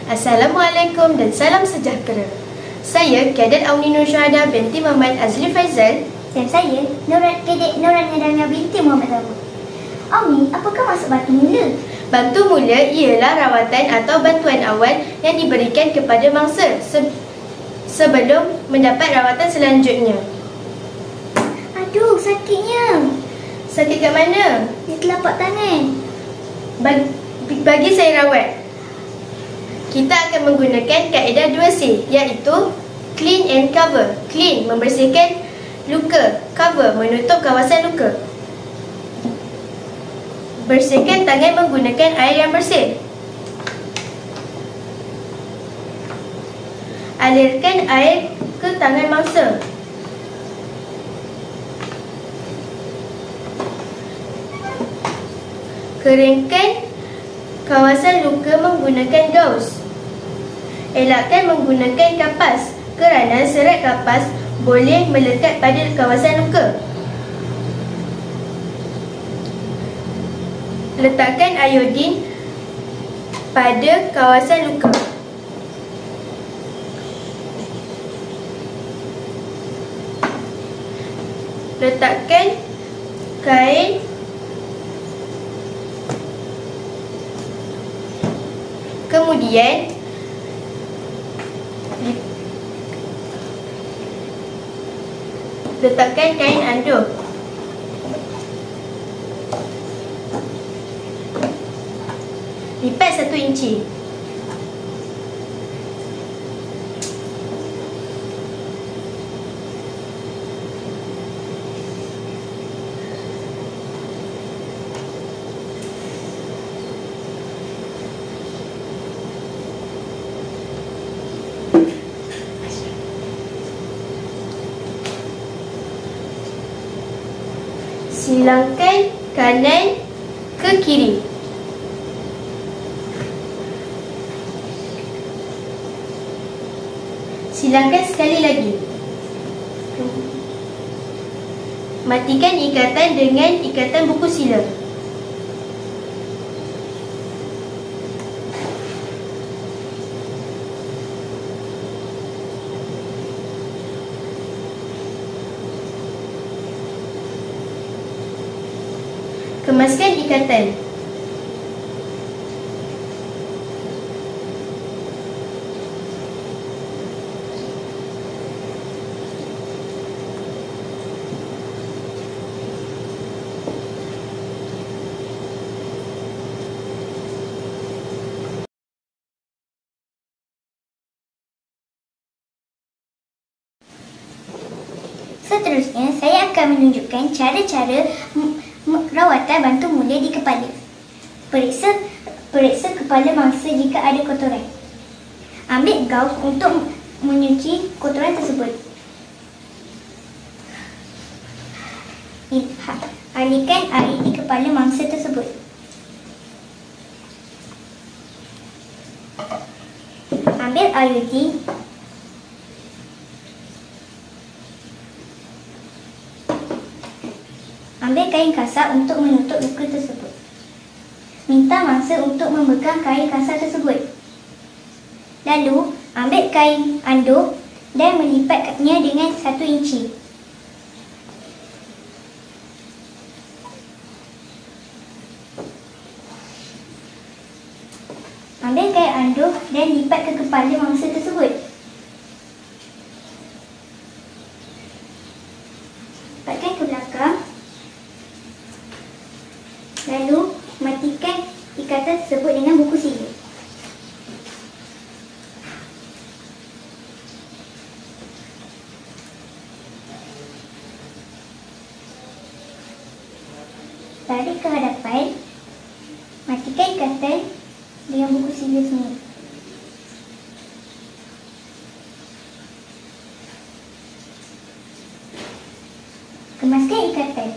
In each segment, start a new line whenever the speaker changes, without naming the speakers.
Assalamualaikum dan salam sejahtera. Saya Kadet Auni Nur Syahada binti Muhammad Azli Faizal.
Dan saya Kadet Nurani Damia binti Muhammad Zawad. Auni, apakah maksud bantu mula?
Bantu mula ialah rawatan atau bantuan awal yang diberikan kepada mangsa sebelum mendapat rawatan selanjutnya.
Aduh, sakitnya.
Sakit kat mana?
Di telapak tangan.
Bagi saya rawat. Kita akan menggunakan kaedah 2C, iaitu clean and cover. Clean, membersihkan luka. Cover, menutup kawasan luka. Bersihkan tangan menggunakan air yang bersih. Alirkan air ke tangan mangsa. Keringkan kawasan luka menggunakan gauze. Elakkan menggunakan kapas kerana serat kapas boleh melekat pada kawasan luka. Letakkan iodin pada kawasan luka. Letakkan kain kemudian letakkan kain anduh. Lipat 1 inci. Silangkan kanan ke kiri. Silangkan sekali lagi. Matikan ikatan dengan ikatan buku sila. Kemaskan ikatan.
Seterusnya, saya akan menunjukkan cara-cara rawatan bantu mula di kepala. Periksa kepala mangsa jika ada kotoran. Ambil gauze untuk menyuci kotoran tersebut. Alirkan air di kepala mangsa tersebut. Ambil iodin. Ambil kain kasar untuk menutup luka tersebut. Minta mangsa untuk memegang kain kasar tersebut. Lalu, ambil kain anduh dan melipatnya dengan 1 inci. Ambil kain anduh dan lipat ke kepala mangsa tersebut. Lipatkan ke belakang. Lalu, matikan ikatan tersebut dengan buku sila. Tarik ke hadapan. Matikan ikatan dengan buku sila semua. Kemaskan ikatan.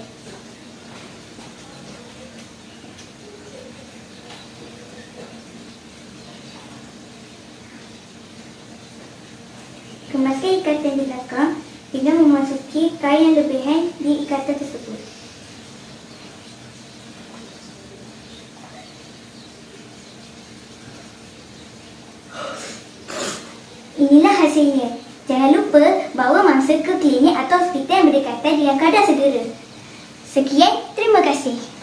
Kemaskan ikatan di belakang dengan memasuki kain yang lebihan di ikatan tersebut. Inilah hasilnya. Jangan lupa bawa mangsa ke klinik atau hospital yang berdekatan dengan kadar segera. Sekian, terima kasih.